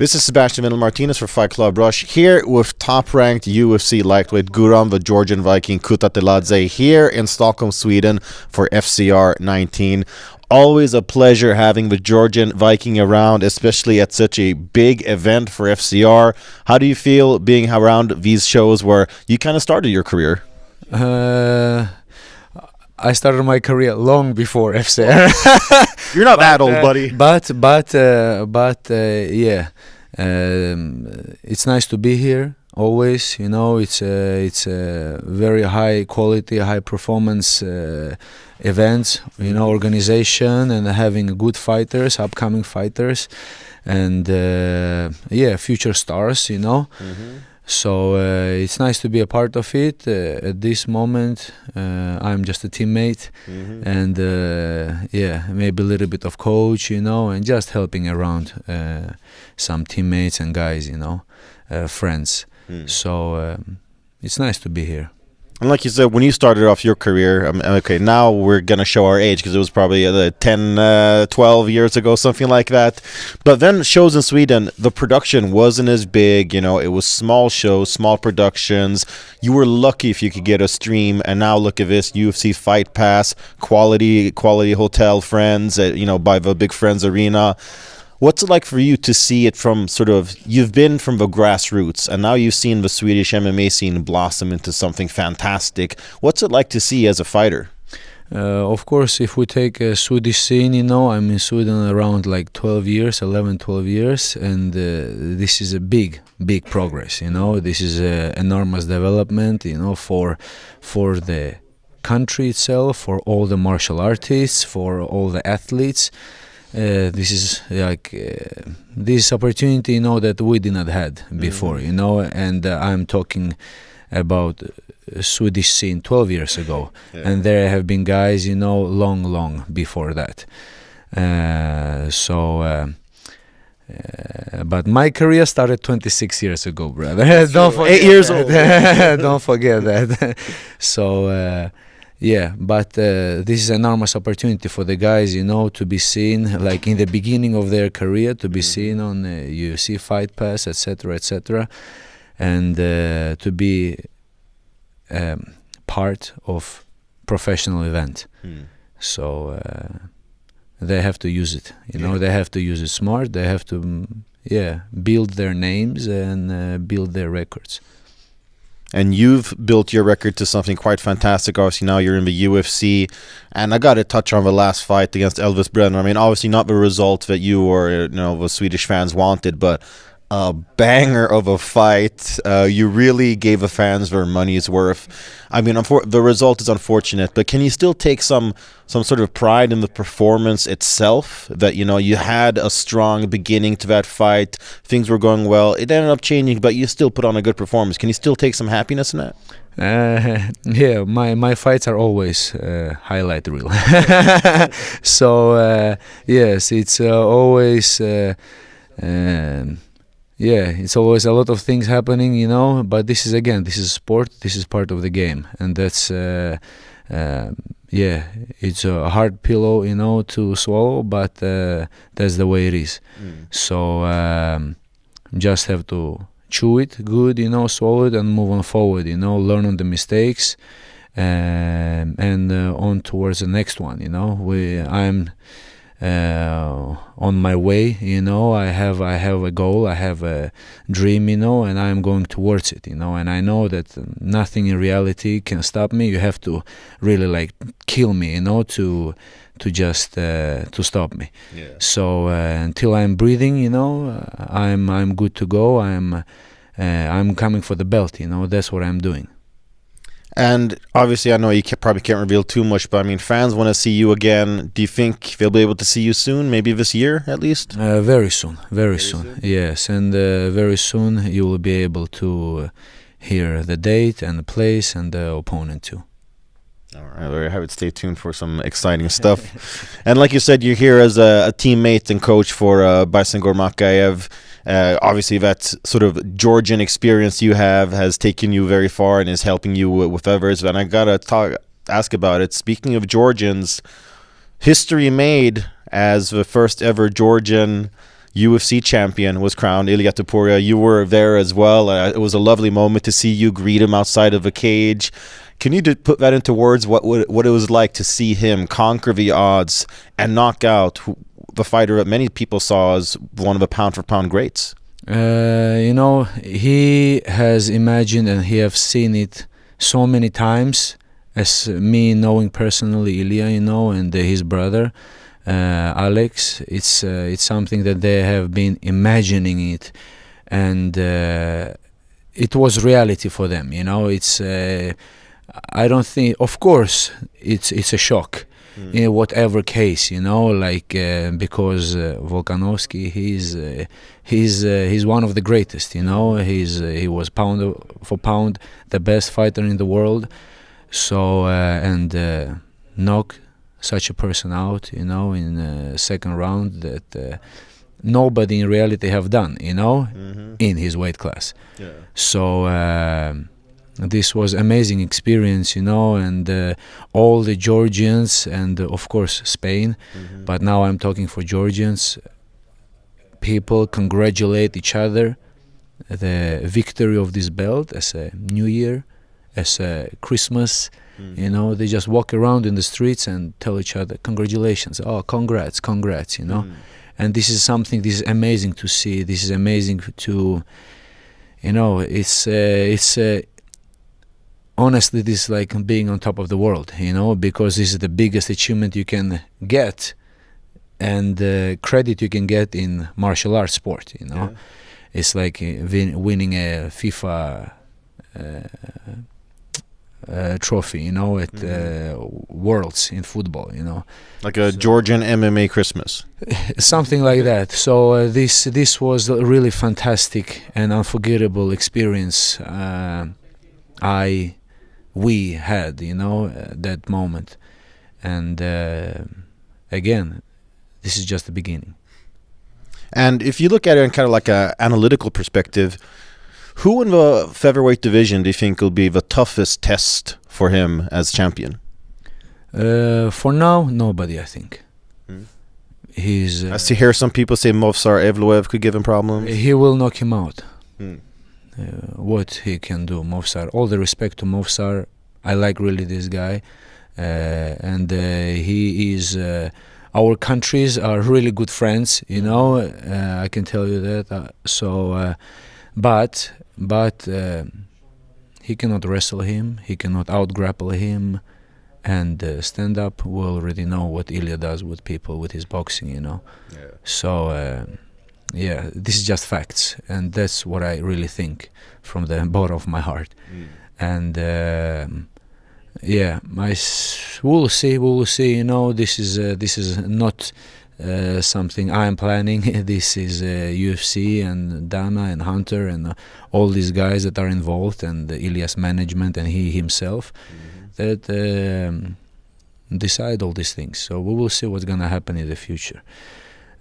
This is Sebastian Vendel-Martinez for Fight Club Rush, here with top-ranked UFC lightweight Guram the Georgian Viking Kutateladze here in Stockholm, Sweden for FCR 19. Always a pleasure having the Georgian Viking around, especially at such a big event for FCR. How do you feel being around these shows where you kind of started your career? I started my career long before FCR. You're not that old, buddy. Yeah, it's nice to be here. Always, it's a very high quality, high performance events, organization, and having good fighters, upcoming fighters, and future stars. So it's nice to be a part of it. At this moment, I'm just a teammate, and maybe a little bit of coach, and just helping around some teammates and guys, friends. So it's nice to be here. And like you said, when you started off your career, okay, now we're going to show our age because it was probably 10, 12 years ago, something like that. But then shows in Sweden, the production wasn't as big, it was small shows, small productions. You were lucky if you could get a stream, and now look at this, UFC Fight Pass, quality hotel, friends, by the Big Friends Arena. What's it like for you to see it from you've been from the grassroots and now you've seen the Swedish MMA scene blossom into something fantastic. What's it like to see as a fighter? Of course, if we take a Swedish scene, I'm in Sweden around like 12 years, and this is a big progress, This is an enormous development, for the country itself, for all the martial artists, for all the athletes. This is like this opportunity, that we did not had before, and I'm talking about Swedish scene 12 years ago, and there have been guys, long before that. But my career started 26 years ago, brother. Don't forget 8 years old. Don't forget that. So. But this is an enormous opportunity for the guys, to be seen, like in the beginning of their career, to be seen on UFC Fight Pass, etc., and to be part of professional event. So they have to use it, they have to use it smart, they have to, build their names and build their records. And you've built your record to something quite fantastic. Obviously, now you're in the UFC. And I got to touch on the last fight against Elvis Brenner. I mean, obviously not the result that you or the Swedish fans wanted, but a banger of a fight. You really gave the fans their money's worth. I mean, the result is unfortunate, but can you still take some sort of pride in the performance itself? That you had a strong beginning to that fight, things were going well. It ended up changing, but you still put on a good performance. Can you still take some happiness in that? My fights are always highlight reel. So yes, it's always. It's always a lot of things happening, but this is sport, this is part of the game, and that's, it's a hard pillow, to swallow, but that's the way it is. So just have to chew it good, swallow it and move on forward, learn on the mistakes, and on towards the next one, I'm on my way, I have a goal, I have a dream, and I'm going towards it, and I know that nothing in reality can stop me. You have to really kill me, to just to stop me. So until I'm breathing, I'm good to go. I'm coming for the belt, that's what I'm doing. And obviously, I know you probably can't reveal too much, but I mean, fans want to see you again. Do you think they'll be able to see you soon? Maybe this year, at least? Very soon. Yes, and very soon you will be able to hear the date and the place and the opponent too. All right, very happy to stay tuned for some exciting stuff. And like you said, you're here as a teammate and coach for Bison Gormakayev. Obviously, that sort of Georgian experience you have has taken you very far and is helping you with others. And I gotta ask about it. Speaking of Georgians, history made as the first ever Georgian UFC champion, was crowned. Ilia Topuria, you were there as well. It was a lovely moment to see you greet him outside of a cage. Can you put that into words? What it was like to see him conquer the odds and knock out the fighter that many people saw as one of the pound-for-pound greats? He has imagined and he have seen it so many times. As me knowing personally Ilya, and his brother Alex, it's something that they have been imagining it, and it was reality for them. It's I don't think, of course, it's a shock in whatever case, because Volkanovski, he's one of the greatest. He was pound for pound the best fighter in the world. So knock such a person out, in the second round that nobody in reality have done, in his weight class. Yeah. So this was amazing experience, and all the Georgians and of course Spain, but now I'm talking for Georgians. People congratulate each other the victory of this belt as a New Year, as a Christmas. They just walk around in the streets and tell each other congratulations, congrats, and this is amazing to see. This is amazing to, it's honestly, this is like being on top of the world, because this is the biggest achievement you can get and credit you can get in martial arts sport. Yeah. It's like winning a FIFA trophy, at Worlds in football, like a Georgian MMA Christmas, something like that. So this was a really fantastic and unforgettable experience. We had, that moment, and again, this is just the beginning. And if you look at it in kind of like an analytical perspective, who in the featherweight division do you think will be the toughest test for him as champion? For now, nobody, I think. He's. I see here some people say Movsar Evloev could give him problems. He will knock him out. What he can do, Movsar. All the respect to Movsar. I like really this guy, and he is. Our countries are really good friends. I can tell you that. But he cannot wrestle him, he cannot out-grapple him, and stand up, we already know what Ilya does with people, with his boxing, Yeah. So, this is just facts, and that's what I really think from the bottom of my heart. And, we'll see, this is not something I'm planning. This is UFC and Dana and Hunter and all these guys that are involved, and Ilya's management and he himself that decide all these things. So we will see what's gonna happen in the future.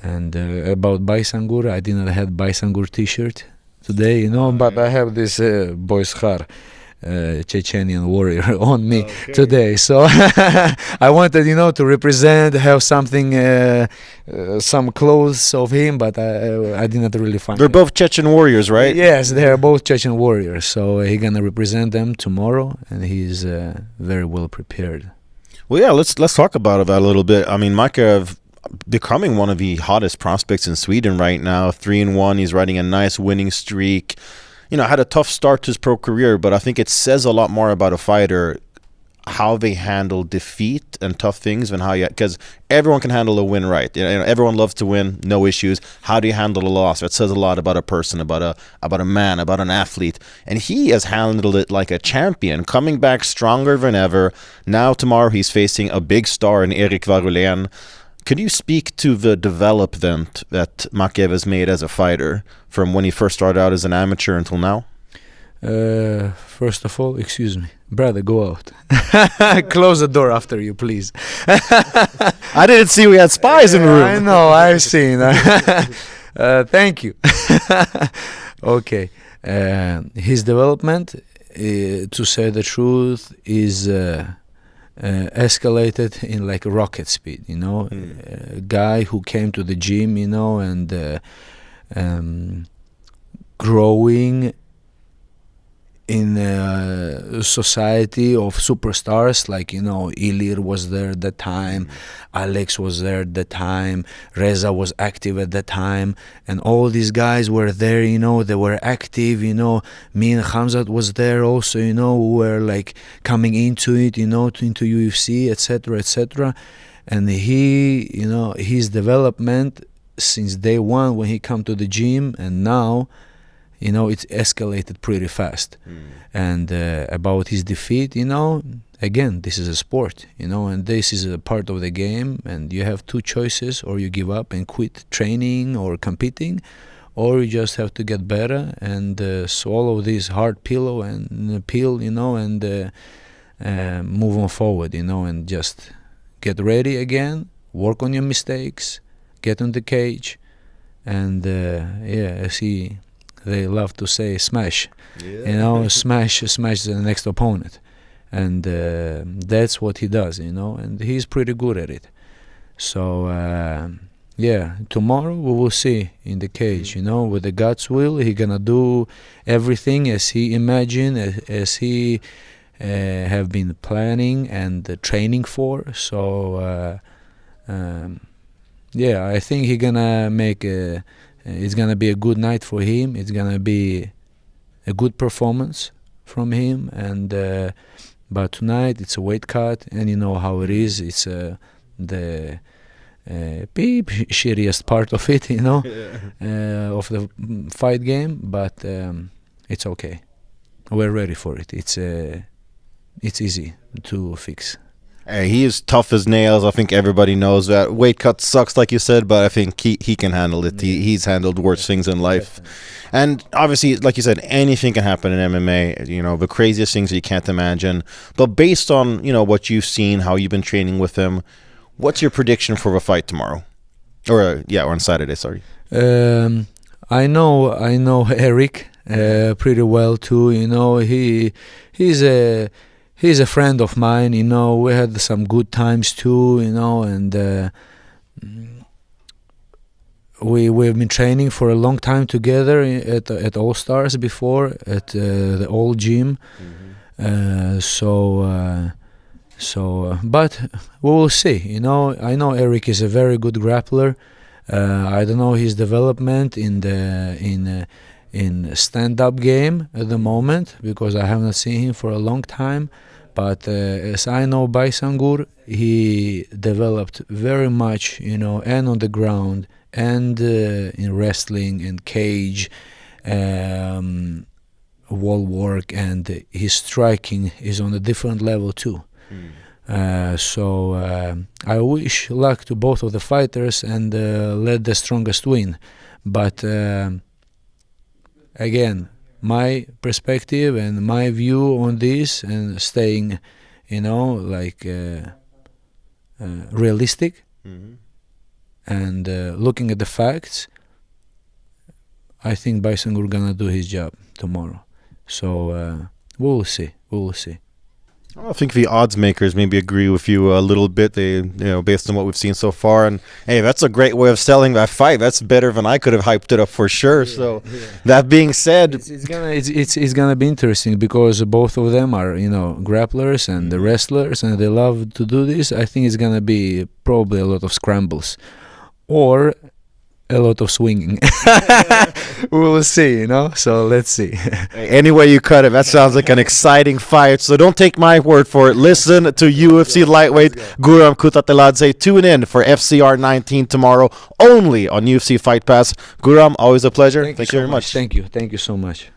And about Baysangur, I didn't have Baysangur t-shirt today, but I have this Boyshar Chechenian warrior on me today, so I wanted to represent, have something, some clothes of him, but I did not really find they're both Chechen warriors, right? Yes, they are both Chechen warriors, so he's gonna represent them tomorrow, and he's very well prepared. Well, yeah, let's talk about that a little bit. I mean, Makaev becoming one of the hottest prospects in Sweden right now, 3-1. He's riding a nice winning streak. Had a tough start to his pro career, but I think it says a lot more about a fighter, how they handle defeat and tough things, and because everyone can handle a win, right? Everyone loves to win, no issues. How do you handle a loss? That says a lot about a person, about a man, about an athlete. And he has handled it like a champion, coming back stronger than ever. Now tomorrow he's facing a big star in Erik Varulén. Could you speak to the development that Makaev has made as a fighter from when he first started out as an amateur until now? First of all, excuse me, brother, go out. Close the door after you, please. I didn't see we had spies in the room. I know, I've seen. Thank you. Okay. His development, to say the truth, is escalated in like rocket speed, you know. A guy who came to the gym, you know, and growing in a society of superstars, like, you know, Ilir was there at the time, Alex was there at the time, Reza was active at the time, and all these guys were there, you know, they were active, you know. Me and Hamzat was there also, you know, who were like coming into it, you know, into UFC, etc., etc. And he, you know, his development since day one when he come to the gym, and now, you know, it's escalated pretty fast. And about his defeat, you know, again, this is a sport, you know, and this is a part of the game, and you have two choices: or you give up and quit training or competing, or you just have to get better and swallow this hard pill, you know, and move on forward, you know, and just get ready again, work on your mistakes, get in the cage, and yeah, see. They love to say smash, you know, smash the next opponent, and that's what he does, you know, and he's pretty good at it. So yeah, tomorrow we will see in the cage, you know, with the God's will, he gonna do everything as he imagined, as he have been planning and training for. So yeah, I think he gonna make it's gonna be a good night for him. It's gonna be a good performance from him. And but tonight it's a weight cut, and you know how it is. It's the shittiest part of it, you know, of the fight game. But it's okay. We're ready for it. It's easy to fix. He is tough as nails. I think everybody knows that. Weight cut sucks, like you said, but I think he can handle it. He's handled worse things in life. And obviously, like you said, anything can happen in MMA, you know, the craziest things you can't imagine. But based on, you know, what you've seen, how you've been training with him, what's your prediction for the fight tomorrow? Or on Saturday, sorry. I know Eric pretty well too, you know. He's a friend of mine, you know. We had some good times too, you know, and we've been training for a long time together at All Stars before, at the old gym. But we will see, you know. I know Eric is a very good grappler. I don't know his development in stand-up game at the moment, because I have not seen him for a long time. But as I know Baysangur, he developed very much, you know, and on the ground, and in wrestling and cage, wall work, and his striking is on a different level too. So I wish luck to both of the fighters, and let the strongest win. But again, my perspective and my view on this, and staying, you know, like realistic, and looking at the facts, I think Baysangur gonna do his job tomorrow. So we will see. I think the odds makers maybe agree with you a little bit. They, you know, based on what we've seen so far, and hey, that's a great way of selling that fight. That's better than I could have hyped it up for sure. So, that being said, it's gonna be interesting, because both of them are, you know, grapplers and the wrestlers, and they love to do this. I think it's gonna be probably a lot of scrambles, or a lot of swinging. We will see, you know, so let's see. Any way you cut it, that sounds like an exciting fight. So don't take my word for it. Listen to UFC lightweight Guram Kutateladze. Tune in for FCR 19 tomorrow, only on UFC Fight Pass. Guram, always a pleasure. Thank you very much. Thank you so much.